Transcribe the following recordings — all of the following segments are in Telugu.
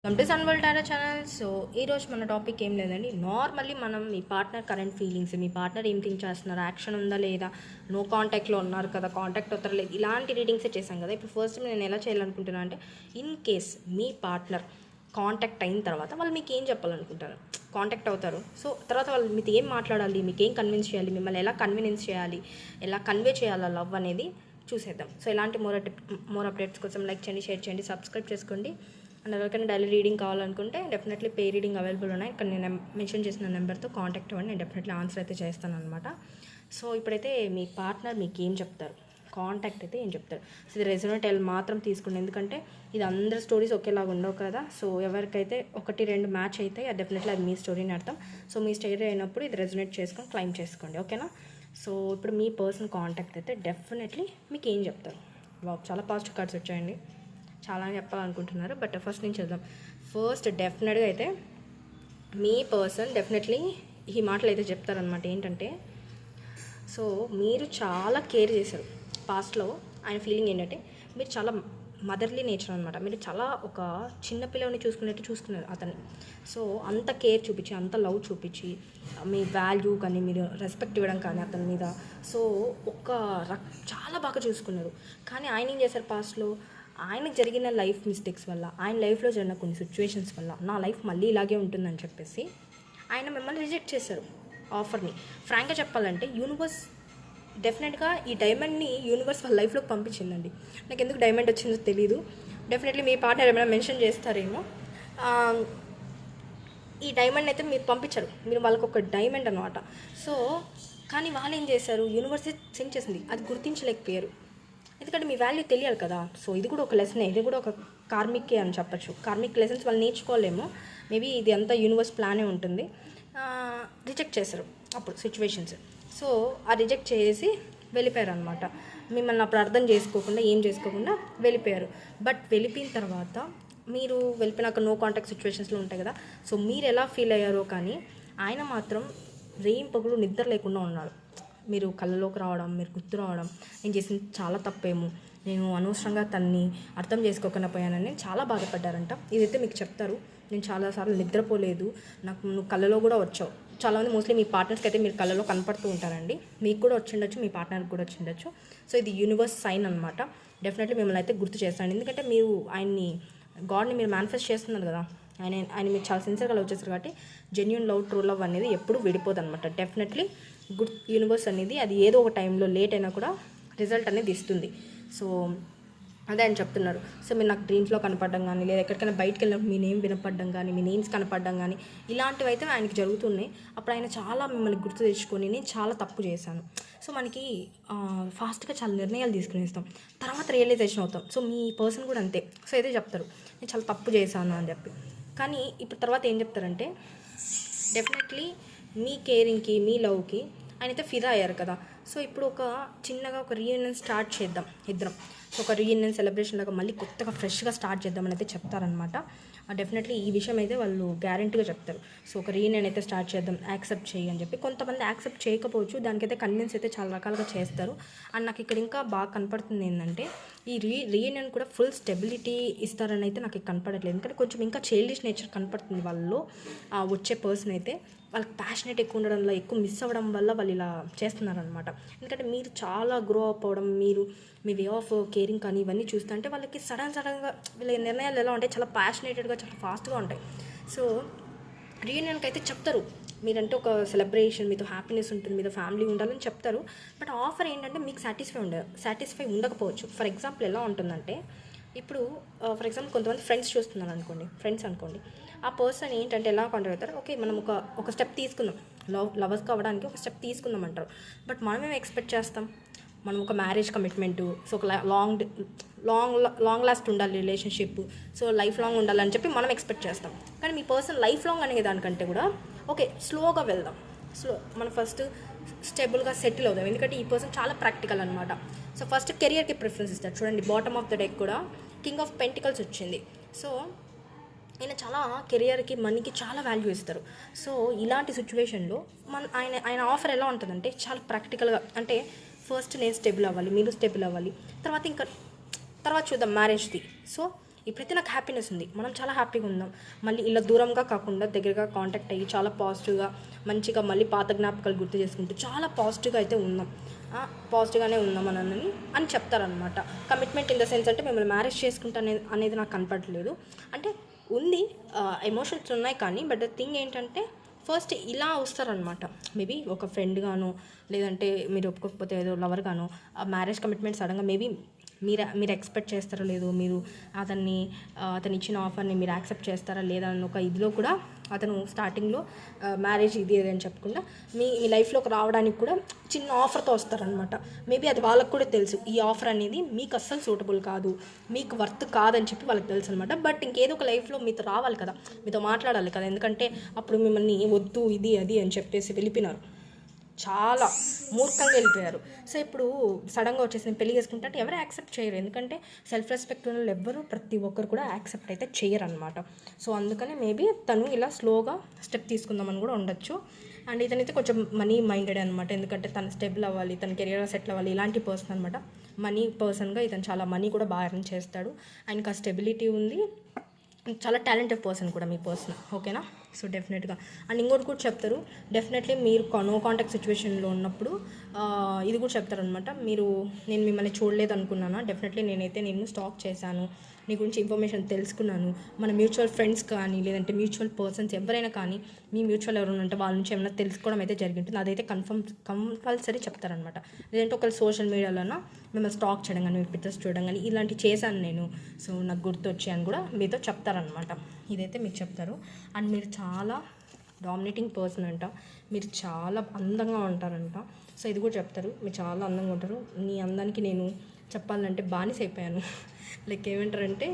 వెల్కమ్ టు సన్వల్ టారా ఛానల్. సో ఈరోజు మన టాపిక్ ఏం లేదండి. నార్మల్లీ మనం మీ పార్ట్నర్ కరెంట్ ఫీలింగ్స్, మీ పార్ట్నర్ ఏం థింక్ చేస్తున్నారు, యాక్షన్ ఉందా లేదా, నో కాంటాక్ట్లో ఉన్నారు కదా, కాంటాక్ట్ అవుతారా లేదు, ఇలాంటి రీడింగ్సే చేశాం కదా. ఇప్పుడు ఫస్ట్ నేను ఎలా చేయాలనుకుంటున్నాను అంటే, in case me partner contact అయిన తర్వాత వాళ్ళు మీకు ఏం చెప్పాలనుకుంటారు, కాంటాక్ట్ అవుతారు. సో తర్వాత వాళ్ళు మీతో ఏం మాట్లాడాలి, మీకు ఏం కన్విన్స్ చేయాలి, మిమ్మల్ని ఎలా కన్విన్స్ చేయాలి, ఎలా కన్వే చేయాలి లవ్ అనేది చూసేద్దాం. సో ఇలాంటి మోర్ అప్డేట్స్ కోసం లైక్ చేయండి, షేర్ చేయండి, సబ్స్క్రైబ్ చేసుకోండి. అండ్ ఎవరికైనా డైలీ రీడింగ్ కావాలనుకుంటే డెఫినెట్లీ పే రీడింగ్ అవైలబుల్ ఉన్నాయి. ఇక్కడ నేను మెన్షన్ చేసిన నెంబర్తో కాంటాక్ట్ అవ్వండి, నేను డెఫినెట్లీ ఆన్సర్ అయితే చేస్తాను అనమాట. సో ఇప్పుడైతే మీ పార్ట్నర్ మీకు ఏం చెప్తారు, కాంటాక్ట్ అయితే ఏం చెప్తారు. సో ఇది రెజొనేట్ మాత్రం తీసుకోండి, ఎందుకంటే ఇది అందరి స్టోరీస్ ఒకేలాగా ఉండవు కదా. సో ఎవరికైతే 1-2 మ్యాచ్ అయితే డెఫినెట్లీ అది మీ స్టోరీని అర్థం. సో మీ స్టోరీ అయినప్పుడు ఇది రెజొనేట్ చేసుకొని క్లైమ్ చేసుకోండి, ఓకేనా. సో ఇప్పుడు మీ పర్సన్ కాంటాక్ట్ అయితే డెఫినెట్లీ మీకు ఏం చెప్తారు. చాలా పాజిటివ్ కార్డ్స్ వచ్చాయండి, చాలా చెప్పాలనుకుంటున్నారు. బట్ ఫస్ట్ నుంచి చూద్దాం. ఫస్ట్ డెఫినెట్గా అయితే మీ పర్సన్ డెఫినెట్లీ ఈ మాటలు అయితే చెప్తారనమాట. ఏంటంటే, సో మీరు చాలా కేర్ చేశారు పాస్ట్లో. ఆయన ఫీలింగ్ ఏంటంటే మీరు చాలా మదర్లీ నేచర్ అనమాట. మీరు చాలా ఒక చిన్న పిల్లని చూసుకున్నట్టు చూసుకున్నారు అతన్ని. సో అంత కేర్ చూపించి, అంత లవ్ చూపించి, మీ వాల్యూ కానీ, మీరు రెస్పెక్ట్ ఇవ్వడం కానీ అతని మీద, సో చాలా బాగా చూసుకున్నారు. కానీ ఆయన ఏం చేశారు పాస్ట్లో, ఆయనకు జరిగిన లైఫ్ మిస్టేక్స్ వల్ల, ఆయన లైఫ్లో జరిగిన కొన్ని సిచ్యువేషన్స్ వల్ల నా లైఫ్ మళ్ళీ ఇలాగే ఉంటుందని చెప్పేసి ఆయన మిమ్మల్ని రిజెక్ట్ చేశారు ఆఫర్ని. ఫ్రాంక్గా చెప్పాలంటే యూనివర్స్ డెఫినెట్గా ఈ డైమండ్ని యూనివర్స్ వాళ్ళ లైఫ్లోకి పంపించిందండి. నాకు ఎందుకు డైమండ్ వచ్చిందో తెలీదు. డెఫినెట్లీ మీ పార్ట్నర్ ఏమైనా మెన్షన్ చేస్తారేమో. ఈ డైమండ్ అయితే మీరు పంపించారు, మీరు వాళ్ళకి ఒక డైమండ్ అనమాట. సో కానీ వాళ్ళు ఏం చేశారు, యూనివర్సే సెండ్ చేసింది, అది గుర్తించలేకపోయారు. ఎందుకంటే మీ వాల్యూ తెలియాలి కదా. సో ఇది కూడా ఒక లెసనే, ఇది కూడా ఒక కార్మికే అని చెప్పచ్చు. కార్మిక్ లెసన్స్ వాళ్ళు నేర్చుకోలేమో, మేబీ ఇది అంతా యూనివర్స్ ప్లానే ఉంటుంది. రిజెక్ట్ చేశారు అప్పుడు సిచ్యువేషన్స్. సో ఆ రిజెక్ట్ చేసి వెళ్ళిపోయారు అనమాట. మిమ్మల్ని అప్పుడు అర్థం చేసుకోకుండా, ఏం చేసుకోకుండా వెళ్ళిపోయారు. బట్ వెళ్ళిపోయిన తర్వాత మీరు వెళ్ళిపోయినాక నో కాంటాక్ట్ సిచ్యువేషన్స్లో ఉంటాయి కదా. సో మీరు ఎలా ఫీల్ అయ్యారో, కానీ ఆయన మాత్రం పగులు నిద్ర లేకుండా ఉన్నాడు. మీరు కళ్ళలోకి రావడం, మీరు గుర్తు రావడం, నేను చేసింది చాలా తప్పేమో, నేను అనవసరంగా తన్ని అర్థం చేసుకోకుండా పోయానని చాలా బాధపడ్డారంట. ఇదైతే మీకు చెప్తారు. నేను చాలాసార్లు నిద్రపోలేదు, నాకు నువ్వు కళ్ళలో కూడా వచ్చావు. చాలామంది మోస్ట్లీ మీ పార్ట్నర్స్కి అయితే మీరు కళ్ళలో కనపడుతూ ఉంటారండి. మీకు కూడా వచ్చిండొచ్చు, మీ పార్ట్నర్కి కూడా వచ్చిండొచ్చు. సో ఇది యూనివర్స్ సైన్ అనమాట. డెఫినెట్లీ మిమ్మల్ని అయితే గుర్తు చేస్తాను, ఎందుకంటే మీరు గాడ్ని మీరు మేనిఫెస్ట్ చేస్తున్నారు కదా. ఆయన మీరు చాలా సిన్సియర్గా లవ్ చేస్తారు కాబట్టి జెన్యూన్ లవ్, ట్రూ లవ్ అనేది ఎప్పుడు విడిపోదు అనమాట. డెఫినెట్లీ గుడ్ యూనివర్స్ అనేది అది ఏదో ఒక టైంలో లేట్ అయినా కూడా రిజల్ట్ అనేది ఇస్తుంది. సో అదే ఆయన చెప్తున్నారు. సో మీరు నాకు డ్రీమ్స్లో కనపడడం కానీ, లేదా ఎక్కడికైనా బయటకు వెళ్ళినప్పుడు మీ నేమ్ వినపడడం కానీ, మీ నేమ్స్ కనపడడం కానీ, ఇలాంటివి అయితే ఆయనకి జరుగుతున్నాయి. అప్పుడు ఆయన చాలా మిమ్మల్ని గుర్తు తెచ్చుకొని నేను చాలా తప్పు చేశాను. సో మనకి ఫాస్ట్గా చాలా నిర్ణయాలు తీసుకునేస్తాం, తర్వాత రియలైజేషన్ అవుతాం. సో మీ పర్సన్ కూడా అంతే. సో ఇదే చెప్తారు, నేను చాలా తప్పు చేశాను అని చెప్పి. కానీ ఇప్పుడు తర్వాత ఏం చెప్తారంటే, డెఫినెట్లీ మీ కేరింగ్కి, మీ లవ్కి ఆయన అయితే ఫిదా అయ్యారు కదా. సో ఇప్పుడు చిన్నగా ఒక రీయూనియన్ స్టార్ట్ చేద్దాం ఇద్దరం. సో ఒక రీయూనియన్ సెలబ్రేషన్ లాగా మళ్ళీ కొత్తగా ఫ్రెష్గా స్టార్ట్ చేద్దామని అయితే చెప్తారనమాట. డెఫినెట్లీ ఈ విషయం అయితే వాళ్ళు గ్యారంటీగా చెప్తారు. సో ఒక రీయూనియన్ అయితే స్టార్ట్ చేద్దాం, యాక్సెప్ట్ చేయి అని చెప్పి. కొంతమంది యాక్సెప్ట్ చేయకపోవచ్చు, దానికైతే కన్విన్స్ అయితే చాలా రకాలుగా చేస్తారు. అండ్ నాకు ఇక్కడ ఇంకా బాగా కనపడుతుంది ఏంటంటే, ఈ రీయూనియన్ కూడా ఫుల్ స్టెబిలిటీ ఇస్తారని అయితే నాకు కనపడట్లేదు. ఎందుకంటే కొంచెం ఇంకా చైల్డిష్ నేచర్ కనపడుతుంది వాళ్ళలో. వచ్చే పర్సన్ అయితే వాళ్ళకి ప్యాషనేట్ ఎక్కువ ఉండడం వల్ల, ఎక్కువ మిస్ అవ్వడం వల్ల వాళ్ళు ఇలా చేస్తున్నారనమాట. ఎందుకంటే మీరు చాలా గ్రో అప్ అవ్వడం, మీ వే ఆఫ్ కేరింగ్ కానీ ఇవన్నీ చూస్తుంటే వాళ్ళకి సడన్గా వీళ్ళ నిర్ణయాలు ఎలా ఉంటాయి, చాలా ప్యాషనేటెడ్గా, చాలా ఫాస్ట్గా ఉంటాయి. సో రీయూనియన్కి అయితే చెప్తారు, మీరంటే ఒక సెలబ్రేషన్, మీతో హ్యాపీనెస్ ఉంటుంది, మీతో ఫ్యామిలీ ఉండాలని చెప్తారు. బట్ ఆఫర్ ఏంటంటే మీకు సాటిస్ఫై ఉండకపోవచ్చు. ఫర్ ఎగ్జాంపుల్ ఎలా ఉంటుందంటే, ఇప్పుడు ఫర్ ఎగ్జాంపుల్ కొంతమంది ఫ్రెండ్స్ చూస్తున్నారు అనుకోండి. ఆ పర్సన్ ఏంటంటే ఎలా కాంటాక్ట్ అవుతారు, ఓకే మనం ఒక స్టెప్ తీసుకుందాం, లవర్స్ కావడానికి ఒక స్టెప్ తీసుకుందాం అంటారు. బట్ మనమేం ఎక్స్పెక్ట్ చేస్తాం, మనం ఒక మ్యారేజ్ కమిట్మెంటు, సో ఒక లాంగ్ లాస్ట్ ఉండాలి రిలేషన్షిప్, సో లైఫ్ లాంగ్ ఉండాలని చెప్పి మనం ఎక్స్పెక్ట్ చేస్తాం. కానీ మీ పర్సన్ లైఫ్ లాంగ్ అనే దానికంటే కూడా ఓకే స్లోగా వెళ్దాం, మనం ఫస్ట్ స్టేబుల్గా సెటిల్ అవుదాం. ఎందుకంటే ఈ పర్సన్ చాలా ప్రాక్టికల్ అనమాట. సో ఫస్ట్ కెరియర్కి ప్రిఫరెన్స్ ఇస్తారు. చూడండి, బాటమ్ ఆఫ్ ద డెక్ కూడా కింగ్ ఆఫ్ పెంటికల్స్ వచ్చింది. సో ఆయన చాలా కెరియర్కి, మనీకి చాలా వాల్యూ ఇస్తారు. సో ఇలాంటి సిచ్యువేషన్లో ఆయన ఆఫర్ ఎలా ఉంటుందంటే, చాలా ప్రాక్టికల్గా, అంటే ఫస్ట్ నేను స్టేబుల్ అవ్వాలి, మీరు స్టేబుల్ అవ్వాలి, తర్వాత చూద్దాం మ్యారేజ్ది. సో ఇప్పుడైతే నాకు హ్యాపీనెస్ ఉంది, మనం చాలా హ్యాపీగా ఉందాం, మళ్ళీ ఇలా దూరంగా కాకుండా దగ్గరగా కాంటాక్ట్ అయ్యి చాలా పాజిటివ్గా మంచిగా మళ్ళీ పాత జ్ఞాపకాలు గుర్తు చేసుకుంటూ చాలా పాజిటివ్గా అయితే ఉన్నాం, పాజిటివ్గానే ఉన్నాం అని చెప్తారనమాట. కమిట్మెంట్ ఇన్ ద సెన్స్ అంటే మిమ్మల్ని మ్యారేజ్ చేసుకుంటా అనేది నాకు కనపడలేదు. అంటే ఉంది, ఎమోషన్స్ ఉన్నాయి, కానీ బట్ ద థింగ్ ఏంటంటే ఫస్ట్ ఇలా వస్తారనమాట. మేబీ ఒక ఫ్రెండ్ గాను, లేదంటే మీరు ఒప్పుకోకపోతే ఏదో లవర్ గాను, మ్యారేజ్ కమిట్మెంట్ సడన్గా మేబీ మీరు ఎక్స్పెక్ట్ చేస్తారో లేదో, మీరు అతను ఇచ్చిన ఆఫర్ని మీరు యాక్సెప్ట్ చేస్తారా లేదా అని ఒక ఇదిలో కూడా అతను స్టార్టింగ్లో మ్యారేజ్ ఇది అని చెప్పకుండా మీ లైఫ్లోకి రావడానికి కూడా చిన్న ఆఫర్తో వస్తారనమాట. మేబీ అది వాళ్ళకు కూడా తెలుసు, ఈ ఆఫర్ అనేది మీకు అస్సలు సూటబుల్ కాదు, మీకు వర్త్ కాదని చెప్పి వాళ్ళకి తెలుసు అనమాట. బట్ ఇంకేదో ఒక లైఫ్లో మీతో రావాలి కదా, మీతో మాట్లాడాలి కదా, ఎందుకంటే అప్పుడు మిమ్మల్ని వద్దు ఇది అది అని చెప్పేసి వెళ్ళిపోయినారు, చాలా మూర్ఖంగా వెళ్ళిపోయారు. సో ఇప్పుడు సడన్గా వచ్చేసి నేను పెళ్లి చేసుకుంటే అంటే ఎవరు యాక్సెప్ట్ చేయరు, ఎందుకంటే సెల్ఫ్ రెస్పెక్ట్ ఉన్న వాళ్ళు ఎవ్వరు ప్రతి ఒక్కరు కూడా యాక్సెప్ట్ అయితే చేయరు అనమాట. సో అందుకనే మేబీ తను ఇలా స్లోగా స్టెప్ తీసుకుందామని కూడా ఉండొచ్చు. అండ్ ఇతనైతే కొంచెం మనీ మైండెడ్ అనమాట, ఎందుకంటే తను స్టెబుల్ అవ్వాలి, తన కెరియర్ సెటిల్ అవ్వాలి, ఇలాంటి పర్సన్ అనమాట. మనీ పర్సన్గా ఇతను చాలా మనీ కూడా బాగా ఎర్న్ చేస్తాడు, ఆయనకు ఆ స్టెబిలిటీ ఉంది, చాలా టాలెంటెడ్ పర్సన్ కూడా మీ పర్సన్, ఓకేనా. సో డెఫినెట్గా అండ్ ఇంకోటి కూడా చెప్తారు, డెఫినెట్లీ మీరు నో కాంటాక్ట్ సిచ్యువేషన్లో ఉన్నప్పుడు ఇది కూడా చెప్తారనమాట. నేను మిమ్మల్ని చూడలేదు అనుకున్నానా, డెఫినెట్లీ నేనైతే స్టాక్ చేశాను, నీ గురించి ఇన్ఫర్మేషన్ తెలుసుకున్నాను, మన మ్యూచువల్ ఫ్రెండ్స్ కానీ లేదంటే మ్యూచువల్ పర్సన్స్ ఎవరైనా కానీ మీ మ్యూచువల్ ఎవరైనా ఉంటే వాళ్ళ నుంచి ఏమైనా తెలుసుకోవడం అయితే జరిగింటుంది, అదైతే కంపల్సరీ చెప్తారనమాట. లేదంటే ఒకవేళ సోషల్ మీడియాలోనా మిమ్మల్ని స్టాక్ చేయడం కానీ మీ పిక్చర్స్ చూడడం కానీ ఇలాంటివి చేశాను నేను, సో నాకు గుర్తొచ్చి అని కూడా మీతో చెప్తారనమాట. ఇదైతే మీకు చెప్తారు. అండ్ మీరు చాలా డామినేటింగ్ పర్సన్ అంట, మీరు చాలా అందంగా ఉంటారంట. సో ఇది కూడా చెప్తారు, మీరు చాలా అందంగా ఉంటారు, నీ అందానికి నేను చెప్పాలంటే బానిస అయిపోయాను. లైక్ ఏమంటారంటే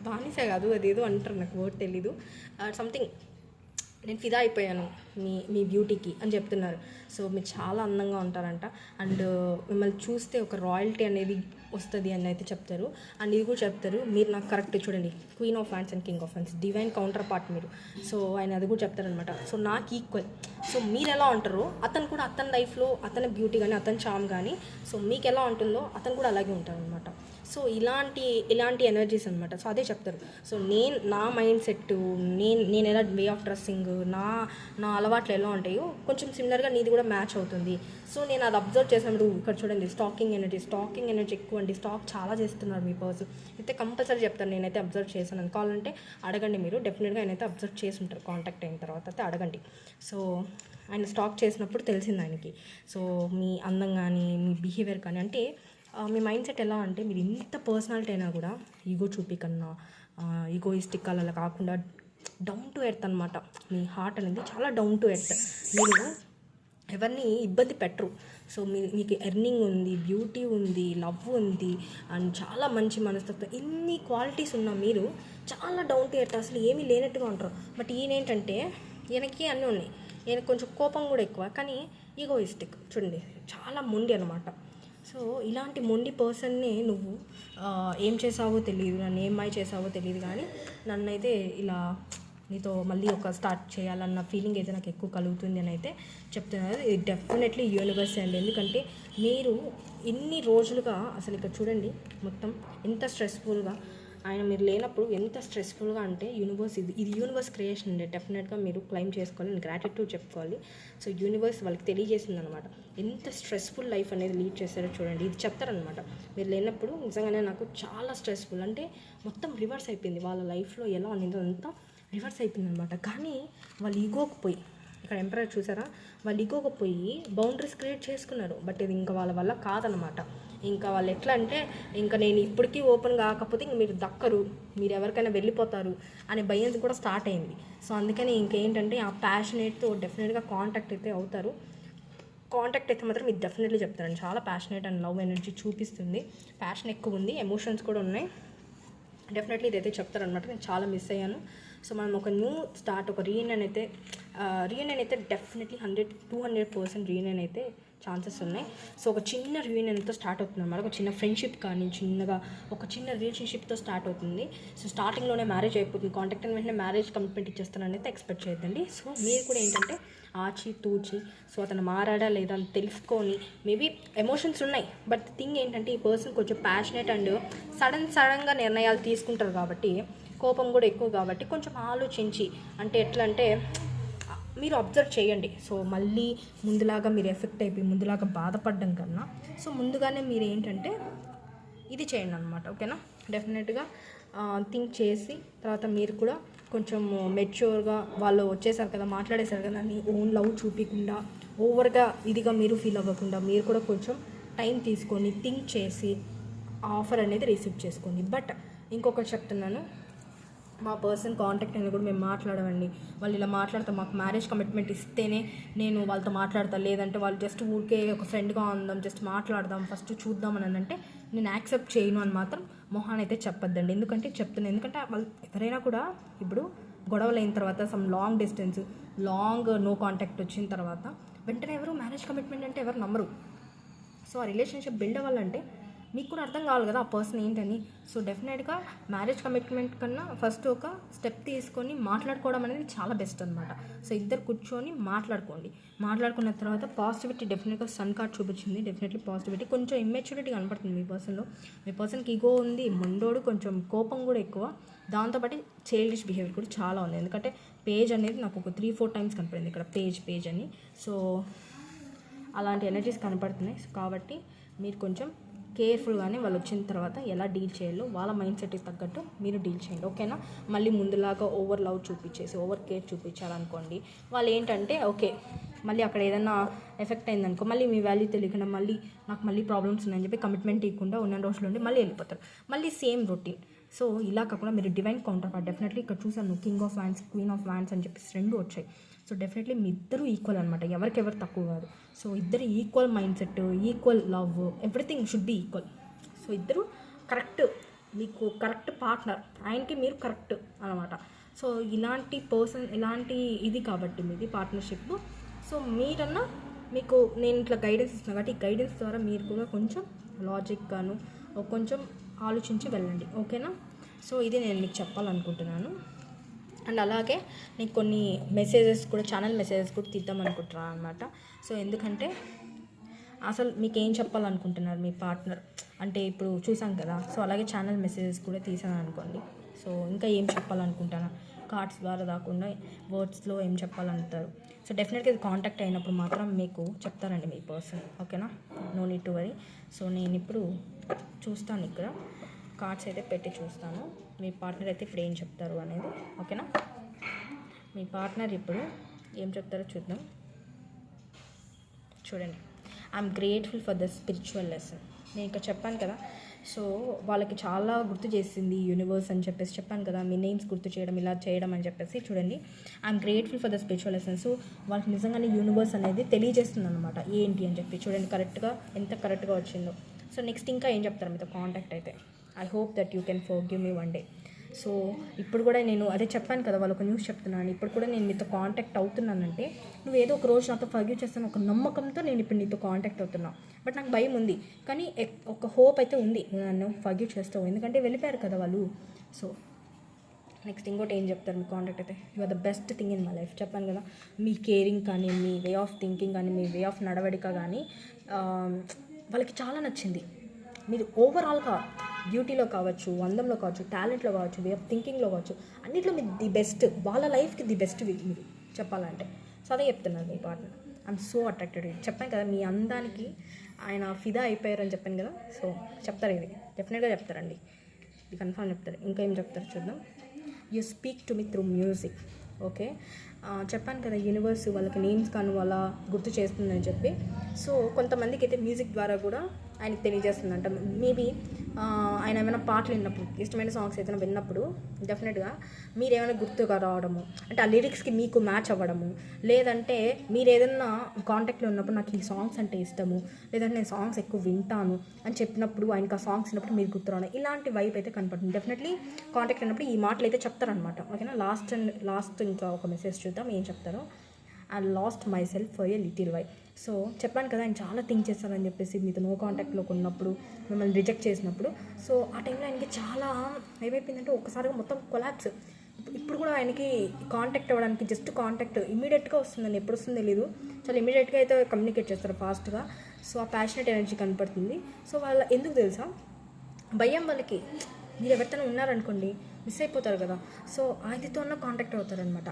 బానిస కాదు, అదేదో అంటారు, నాకు వర్డ్ తెలీదు, సంథింగ్ నేను ఫిదా అయిపోయాను మీ బ్యూటీకి అని చెప్తున్నారు. సో మీరు చాలా అందంగా ఉంటారంట, అండ్ మిమ్మల్ని చూస్తే ఒక రాయల్టీ అనేది వస్తుంది అని అయితే చెప్తారు. అండ్ ఇది కూడా చెప్తారు, మీరు నాకు కరెక్ట్ చూడండి, queen of fans and king of fans, divine counter part మీరు. సో ఆయన అది కూడా చెప్తారనమాట. సో నాకు ఈక్వల్, సో మీరు ఎలా ఉంటారో అతను కూడా అతని లైఫ్లో అతని బ్యూటీ కానీ అతని చామ్ కానీ సో మీకు ఎలా ఉంటుందో అతను కూడా అలాగే ఉంటారనమాట. సో ఇలాంటి ఎనర్జీస్ అనమాట. సో అదే చెప్తారు. సో నా మైండ్ సెట్, నేను ఎలా వే ఆఫ్ డ్రెస్సింగ్, నా అలవాట్లు ఎలా ఉంటాయో కొంచెం సిమిలర్గా నీది కూడా మ్యాచ్ అవుతుంది. సో నేను అది అబ్జర్వ్ చేసినప్పుడు ఇక్కడ చూడండి, స్టాకింగ్ ఎనర్జీ ఎక్కువ అండి, స్టాక్ చాలా చేస్తున్నారు మీ పర్సన్ అయితే కంపల్సరీ చెప్తాను, నేనైతే అబ్జర్వ్ చేశాను అనుకోవాలంటే అడగండి మీరు, డెఫినెట్గా ఆయనైతే అబ్జర్వ్ చేసి ఉంటారు, కాంటాక్ట్ అయిన తర్వాత అయితే అడగండి. సో ఆయన స్టాక్ చేసినప్పుడు తెలిసింది ఆయనకి. సో మీ అందం కానీ మీ బిహేవియర్ కానీ, అంటే మీ మైండ్ సెట్ ఎలా అంటే మీరు ఇంత పర్సనాలిటీ అయినా కూడా ఈగో చూపికన్నా ఈగోయిస్టిక్ అలా కాకుండా డౌన్ టు ఎర్త్ అనమాట. మీ హార్ట్ అనేది చాలా డౌన్ టు ఎర్త్, మీరు ఎవరిని ఇబ్బంది పెట్టరు. సో మీకు ఎర్నింగ్ ఉంది, బ్యూటీ ఉంది, లవ్ ఉంది, అండ్ చాలా మంచి మనస్తత్వం, ఇన్ని క్వాలిటీస్ ఉన్న మీరు చాలా డౌన్ టు ఎర్త్, అసలు ఏమీ లేనట్టుగా ఉంటారు. బట్ ఈయనేంటంటే ఈయనకి అన్నీ ఉన్నాయి, ఈయనకు కొంచెం కోపం కూడా ఎక్కువ, కానీ ఈగోయిస్టిక్ చూడండి, చాలా మొండి అనమాట. సో ఇలాంటి మొండి పర్సన్ని నువ్వు ఏం చేసావో తెలియదు, నన్ను ఏమాయి చేసావో తెలియదు, కానీ నన్నైతే ఇలా నీతో మళ్ళీ ఒక స్టార్ట్ చేయాలన్న ఫీలింగ్ అయితే నాకు ఎక్కువ కలుగుతుంది అని అయితే చెప్తున్నారు. ఇది డెఫినెట్లీ యూనివర్స్ అండి, ఎందుకంటే మీరు ఇన్ని రోజులుగా అసలు ఇక్కడ చూడండి మొత్తం ఎంత స్ట్రెస్ఫుల్గా మీరు లేనప్పుడు ఎంత స్ట్రెస్ఫుల్గా అంటే యూనివర్స్ ఇది యూనివర్స్ క్రియేషన్ అండి. డెఫినెట్గా మీరు క్లైమ్ చేసుకోవాలి, నేను గ్రాటిట్యూడ్ చెప్పుకోవాలి. సో యూనివర్స్ వాళ్ళకి తెలియజేసింది అనమాట ఎంత స్ట్రెస్ఫుల్ లైఫ్ అనేది లీడ్ చేస్తారో చూడండి. ఇది చెప్తారనమాట, మీరు లేనప్పుడు నిజంగానే నాకు చాలా స్ట్రెస్ఫుల్, అంటే మొత్తం రివర్స్ అయిపోయింది వాళ్ళ లైఫ్లో, ఎలా అనేది అంతా రివర్స్ అయిపోయింది అనమాట. కానీ వాళ్ళు ఈగోకి పోయి, ఇక్కడ ఎంపరర్ చూసారా, వాళ్ళు ఈగోకి పోయి బౌండరీస్ క్రియేట్ చేసుకున్నారు. బట్ ఇది ఇంకా వాళ్ళ వల్ల కాదనమాట. ఇంకా వాళ్ళు ఎట్లా అంటే ఇంకా నేను ఇప్పటికీ ఓపెన్ కాకపోతే ఇంక మీరు దక్కరు, మీరు ఎవరికైనా వెళ్ళిపోతారు అనే భయం కూడా స్టార్ట్ అయింది. సో అందుకని ఇంకేంటంటే ఆ ప్యాషనేట్తో డెఫినెట్గా కాంటాక్ట్ అయితే అవుతారు. కాంటాక్ట్ అయితే మాత్రం మీరు డెఫినెట్లీ చెప్తారండి, చాలా ప్యాషనేట్ అండ్ లవ్ ఎనర్జీ చూపిస్తుంది, ప్యాషన్ ఎక్కువ ఉంది, ఎమోషన్స్ కూడా ఉన్నాయి. డెఫినెట్లీ ఇదైతే చెప్తారనమాట. నేను చాలా మిస్ అయ్యాను. సో మనం ఒక న్యూ స్టార్ట్, ఒక రీయూనియన్ అయితే డెఫినెట్లీ 100-200% రీయూనియన్ అయితే ఛాన్సెస్ ఉన్నాయి. సో ఒక చిన్న రియూనియన్తో స్టార్ట్ అవుతుంది అనమాట. ఒక చిన్న ఫ్రెండ్షిప్ కానీ చిన్నగా ఒక చిన్న రిలేషన్షిప్తో స్టార్ట్ అవుతుంది. సో స్టార్టింగ్లోనే మ్యారేజ్ అయిపోతుంది. కాంటాక్ట్ అయిన వెంటనే మ్యారేజ్ కమిట్మెంట్ ఇచ్చేస్తానని అయితే ఎక్స్పెక్ట్ చేయొద్దండి. సో మీరు కూడా ఏంటంటే ఆచి తూచి సో అతను మారాడా లేదా అని తెలుసుకొని, మేబీ ఎమోషన్స్ ఉన్నాయి, బట్ థింగ్ ఏంటంటే ఈ పర్సన్ కొంచెం ప్యాషనేట్ అండ్ సడన్గా నిర్ణయాలు తీసుకుంటారు కాబట్టి, కోపం కూడా ఎక్కువ కాబట్టి కొంచెం ఆలోచించి, అంటే ఎట్లా అంటే మీరు అబ్జర్వ్ చేయండి. సో మళ్ళీ ముందులాగా మీరు ఎఫెక్ట్ అయిపోయి ముందులాగా బాధపడడం కన్నా సో ముందుగానే మీరు ఏంటంటే ఇది చేయండి అనమాట. ఓకేనా? డెఫినెట్గా థింక్ చేసి తర్వాత మీరు కూడా కొంచెం మెచ్యూర్గా వాళ్ళు వచ్చేసారు కదా, మాట్లాడేశారు కదా అని ఓన్ లవ్ చూపించకుండా ఓవర్గా ఇదిగా మీరు ఫీల్ అవ్వకుండా మీరు కూడా కొంచెం టైం తీసుకొని థింక్ చేసి ఆఫర్ అనేది రిసీవ్ చేసుకోండి. బట్ ఇంకొకటి చెప్తున్నాను, మా పర్సన్ కాంటాక్ట్ అయినా కూడా మేము మాట్లాడమండి. వాళ్ళు ఇలా మాట్లాడతాం, మాకు మ్యారేజ్ కమిట్మెంట్ ఇస్తేనే నేను వాళ్ళతో మాట్లాడతాను, లేదంటే వాళ్ళు జస్ట్ ఊరికే ఒక ఫ్రెండ్గా ఉందాం, జస్ట్ మాట్లాడదాం, ఫస్ట్ చూద్దాం అని అంటే నేను యాక్సెప్ట్ చేయను అని మాత్రం మొహాన్ అయితే చెప్పొద్దండి. ఎందుకంటే వాళ్ళు ఎవరైనా కూడా ఇప్పుడు గొడవలు అయిన తర్వాత some long distance long no contact వచ్చిన తర్వాత వెంటనే ఎవరు మ్యారేజ్ కమిట్మెంట్ అంటే ఎవరు నమ్మరు. సో ఆ రిలేషన్షిప్ బిల్డ్ అవ్వాలంటే మీకు కూడా అర్థం కావాలి కదా ఆ పర్సన్ ఏంటని. సో డెఫినెట్గా మ్యారేజ్ కమిట్మెంట్ కన్నా ఫస్ట్ ఒక స్టెప్ తీసుకొని మాట్లాడుకోవడం అనేది చాలా బెస్ట్ అనమాట. సో ఇద్దరు కూర్చొని మాట్లాడుకున్న తర్వాత పాజిటివిటీ డెఫినెట్గా సన్ కార్డ్ చూపించింది. డెఫినెట్లీ పాజిటివిటీ, కొంచెం ఇమ్మెచ్యూరిటీ కనపడుతుంది మీ పర్సన్లో. మీ పర్సన్కి ఈగో ఉంది, మొండోడు, కొంచెం కోపం కూడా ఎక్కువ, దాంతోపాటు చైల్డిష్ బిహేవియర్ కూడా చాలా ఉంది. ఎందుకంటే పేజ్ అనేది నాకు ఒక 3-4 టైమ్స్ కనపడింది ఇక్కడ, పేజ్ అని. సో అలాంటి ఎనర్జీస్ కనపడుతున్నాయి. కాబట్టి మీరు కొంచెం కేర్ఫుల్గానే వాళ్ళు వచ్చిన తర్వాత ఎలా డీల్ చేయాలో వాళ్ళ మైండ్ సెట్కి తగ్గట్టు మీరు డీల్ చేయండి. ఓకేనా? మళ్ళీ ముందులాగా ఓవర్ లవ్ చూపించేసి ఓవర్ కేర్ చూపించాలనుకోండి, వాళ్ళు ఏంటంటే ఓకే మళ్ళీ అక్కడ ఏదైనా ఎఫెక్ట్ అయిందనుకో మళ్ళీ మీ వాల్యూ తెలియకుండా మళ్ళీ ప్రాబ్లమ్స్ ఉన్నాయని చెప్పి కమిట్మెంట్ ఇవ్వకుండా ఉన్న రోజులు ఉండి మళ్ళీ వెళ్ళిపోతారు, మళ్ళీ సేమ్ రొటీన్. సో ఇలా కాకుండా మీరు డివైన్ కౌంటర్ పార్ట్, డెఫినెట్లీ ఇక్కడ చూసాను king of wands, queen of wands అని చెప్పేసి 2 వచ్చాయి. సో డెఫినెట్లీ మీ ఇద్దరు ఈక్వల్ అనమాట, ఎవరికెవరు తక్కువ కాదు. సో ఇద్దరు equal mind set, equal love, everything should be equal. So ఇద్దరు కరెక్ట్, మీకు కరెక్ట్ పార్ట్నర్, ఆయనకి మీరు కరెక్ట్ అనమాట. సో ఇలాంటి పర్సన్, ఇలాంటి ఇది కాబట్టి మీది పార్ట్నర్షిప్. సో మీరన్నా మీకు నేను ఇట్లా గైడెన్స్ ఇస్తున్నాను కాబట్టి ఈ గైడెన్స్ ద్వారా మీరు కూడా కొంచెం లాజిక్గాను కొంచెం ఆలోచించి వెళ్ళండి. ఓకేనా? సో ఇది నేను మీకు చెప్పాలనుకుంటున్నాను. అండ్ అలాగే నేను కొన్ని మెసేజెస్ కూడా, ఛానల్ మెసేజెస్ కూడా తీద్దాం అనుకుంటున్నాను అనమాట. సో ఎందుకంటే అసలు మీకు ఏం చెప్పాలనుకుంటున్నారు మీ పార్ట్నర్ అంటే ఇప్పుడు చూసాం కదా. సో అలాగే ఛానల్ మెసేజెస్ కూడా తీసాను అనుకోండి. సో ఇంకా ఏం చెప్పాలనుకుంటాను, కార్డ్స్ ద్వారా కాకుండా వర్డ్స్లో ఏం చెప్పాలంటారు. సో డెఫినెట్గా ఇది కాంటాక్ట్ అయినప్పుడు మాత్రం మీకు చెప్తారండి మీ పర్సన్. ఓకేనా? No need to worry. So నేను ఇప్పుడు చూస్తాను, ఇక్కడ కార్డ్స్ అయితే పెట్టి చూస్తాను మీ పార్ట్నర్ అయితే ఇప్పుడు ఏం చెప్తారు అనేది. ఓకేనా? మీ పార్ట్నర్ ఇప్పుడు ఏం చెప్తారో చూద్దాం. చూడండి, I'm grateful for the spiritual lesson. నేను ఇంకా చెప్పాను కదా, సో వాళ్ళకి చాలా గుర్తు చేసింది యూనివర్స్ అని చెప్పేసి చెప్పాను కదా, మీ నేమ్స్ గుర్తు చేయడం, ఇలా చేయడం అని చెప్పేసి. చూడండి, I'm grateful for the spiritual lesson. So వాళ్ళకి నిజంగానే యూనివర్స్ అనేది తెలియజేస్తుంది అనమాట ఏంటి అని చెప్పి. చూడండి కరెక్ట్గా, ఎంత కరెక్ట్గా వచ్చిందో. సో నెక్స్ట్ ఇంకా ఏం చెప్తారు మీతో కాంటాక్ట్ అయితే, I hope that you can forgive me one day. So ఇప్పుడు కూడా నేను అదే చెప్పాను కదా, వాళ్ళొక న్యూస్ చెప్తున్నాను. ఇప్పుడు కూడా నేను మీతో కాంటాక్ట్ అవుతున్నానంటే నువ్వు ఏదో ఒక రోజు నాతో ఫర్గివ్ చేస్తాను ఒక నమ్మకంతో నేను ఇప్పుడు నీతో కాంటాక్ట్ అవుతున్నా. బట్ నాకు భయం ఉంది, కానీ ఒక హోప్ అయితే ఉంది, నువ్వు నన్ను ఫర్గివ్ చేస్తావు, ఎందుకంటే వెళ్ళిపోయారు కదా వాళ్ళు. సో నెక్స్ట్ ఇంకోటి ఏం చెప్తారు మీ కాంటాక్ట్ అయితే, you are the best thing in my life. చెప్పాను కదా, మీ కేరింగ్ కానీ, మీ వే ఆఫ్ థింకింగ్ కానీ, మీ వే ఆఫ్ నడవడిక కానీ వాళ్ళకి చాలా నచ్చింది. మీరు ఓవరాల్గా బ్యూటీలో కావచ్చు, అందంలో కావచ్చు, టాలెంట్లో కావచ్చు, వే ఆఫ్ థింకింగ్లో కావచ్చు, అన్నింటిలో మీరు ది బెస్ట్, వాళ్ళ లైఫ్కి ది బెస్ట్ మీరు చెప్పాలంటే. సో అదే చెప్తున్నారు మీ పార్ట్నర్. I'm so attracted. చెప్పాను కదా, మీ అందానికి ఆయన ఫిదా అయిపోయారని చెప్పాను కదా. సో చెప్తారు, ఇది డెఫినెట్గా చెప్తారండి, ఇది కన్ఫర్మ్ చెప్తారు. ఇంకా ఏం చెప్తారు చూద్దాం. You speak to me through music. Okay, చెప్పాను కదా యూనివర్స్ వాళ్ళకి నేమ్స్ కానీ వాళ్ళ గుర్తు చేస్తుందని చెప్పి. సో కొంతమందికి అయితే మ్యూజిక్ ద్వారా కూడా ఆయనకి తెలియజేస్తుందంట. మేబీ ఆయన ఏమైనా పాటలు విన్నప్పుడు, ఇష్టమైన సాంగ్స్ ఏదైనా విన్నప్పుడు డెఫినెట్గా మీరు ఏమైనా గుర్తుగా రావడము, అంటే ఆ లిరిక్స్కి మీకు మ్యాచ్ అవ్వడము, లేదంటే మీరు ఏదైనా కాంటాక్ట్లో ఉన్నప్పుడు నాకు ఈ సాంగ్స్ అంటే ఇష్టము, లేదంటే నేను సాంగ్స్ ఎక్కువ వింటాను అని చెప్పినప్పుడు ఆయనకు ఆ సాంగ్స్ విన్నప్పుడు మీరు గుర్తు రావడం, ఇలాంటి వైప్ అయితే కనపడుతుంది. డెఫినెట్లీ కాంటాక్ట్ అయినప్పుడు ఈ మాటలు అయితే చెప్తారనమాట. ఓకేనా? లాస్ట్ ఇంకా ఒక మెసేజ్ చూద్దాం ఏం చెప్తారో. I lost myself for a little while. So చెప్పాను కదా ఆయన చాలా థింక్ చేస్తారని చెప్పేసి, మీతో నో కాంటాక్ట్లోకి ఉన్నప్పుడు, మిమ్మల్ని రిజెక్ట్ చేసినప్పుడు. సో ఆ టైంలో ఆయనకి చాలా ఏమైపోయిందంటే ఒక్కసారిగా మొత్తం కొలాప్స్. ఇప్పుడు కూడా ఆయనకి కాంటాక్ట్ అవ్వడానికి జస్ట్ కాంటాక్ట్ ఇమీడియట్గా వస్తుందని, ఎప్పుడు వస్తుందో తెలీదు, చాలా ఇమీడియట్గా అయితే కమ్యూనికేట్ చేస్తారు ఫాస్ట్గా. సో ఆ ప్యాషనెట్ ఎనర్జీ కనపడుతుంది. సో వాళ్ళ ఎందుకు తెలుసా, భయం వాళ్ళకి. మీరు ఎవరితోనే ఉన్నారనుకోండి మిస్ అయిపోతారు కదా, సో ఆదితో ఉన్న కాంటాక్ట్ అవుతారనమాట.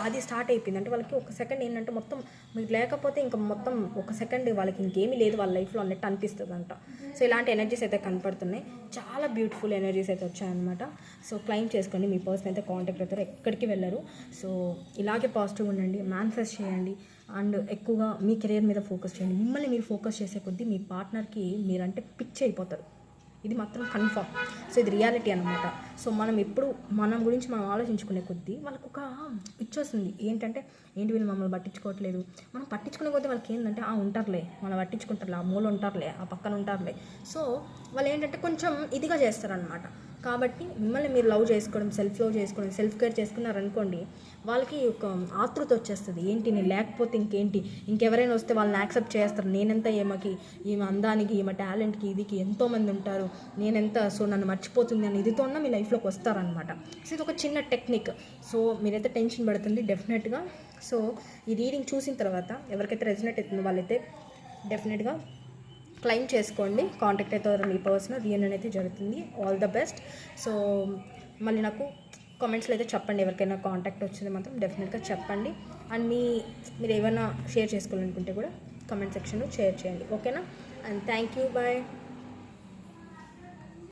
అది స్టార్ట్ అయిపోయింది అంటే వాళ్ళకి ఒక సెకండ్ ఏంటంటే మొత్తం మీరు లేకపోతే ఇంకా మొత్తం ఒక సెకండ్ వాళ్ళకి ఇంకేమీ లేదు వాళ్ళ లైఫ్లో అన్నట్టు అనిపిస్తుంది అంట. సో ఇలాంటి ఎనర్జీస్ అయితే కనపడుతున్నాయి, చాలా బ్యూటిఫుల్ ఎనర్జీస్ అయితే వచ్చాయన్నమాట. సో క్లైమ్ చేసుకోండి, మీ పర్సన్ అయితే కాంటాక్ట్ అవుతారు, ఎక్కడికి వెళ్ళరు. సో ఇలాగే పాజిటివ్ ఉండండి, మేనిఫెస్ట్ చేయండి, అండ్ ఎక్కువగా మీ కెరీర్ మీద ఫోకస్ చేయండి. మిమ్మల్ని మీరు ఫోకస్ చేసే కొద్దీ మీ పార్ట్నర్కి మీరంటే పిచ్చి అయిపోతారు, ఇది మాత్రం కన్ఫర్మ్. సో ఇది రియాలిటీ అనమాట. సో మనం ఎప్పుడు మనం గురించి మనం ఆలోచించుకునే కొద్దీ వాళ్ళకు ఒక ఇచ్చొస్తుంది ఏంటంటే, ఏంటి వీళ్ళు మమ్మల్ని పట్టించుకోవట్లేదు. మనం పట్టించుకునే కొద్దీ వాళ్ళకి ఏంటంటే ఉంటారులే, మనం పట్టించుకుంటారులే, ఆ మూల ఉంటారులే, ఆ పక్కన ఉంటారులే. సో వాళ్ళు ఏంటంటే కొంచెం ఇదిగా చేస్తారనమాట. కాబట్టి మిమ్మల్ని మీరు లవ్ చేసుకోవడం, సెల్ఫ్ లవ్ చేసుకోవడం, సెల్ఫ్ కేర్ చేసుకున్నారనుకోండి, వాళ్ళకి ఒక ఆతృత వచ్చేస్తుంది. ఏంటి నేను లేకపోతే ఇంకేంటి, ఇంకెవరైనా వస్తే వాళ్ళని యాక్సెప్ట్ చేస్తారు, నేనెంత ఈమె అందానికి, ఈమె టాలెంట్కి, ఇదికి ఎంతోమంది ఉంటారు, నేనెంత, సో నన్ను మర్చిపోతుంది అని ఇదితో ఉన్న మీ లైఫ్లోకి వస్తారనమాట. సో ఇది ఒక చిన్న టెక్నిక్. సో మీరైతే టెన్షన్ పడుతుంది డెఫినెట్గా. సో ఈ రీడింగ్ చూసిన తర్వాత ఎవరికైతే రెజనేట్ అవుతుందో వాళ్ళైతే డెఫినెట్గా క్లైమ్ చేసుకోండి, కాంటాక్ట్ అయితే మీ పర్సన్ రీయూనియన్ అయితే జరుగుతుంది. All the best. సో మళ్ళీ నాకు కామెంట్స్లో అయితే చెప్పండి, ఎవరికైనా కాంటాక్ట్ వచ్చింది మాత్రం డెఫినెట్గా చెప్పండి. అండ్ మీరు ఏమైనా షేర్ చేసుకోవాలనుకుంటే కూడా కామెంట్ సెక్షన్లో షేర్ చేయండి, ఓకేనా? And thank you, bye.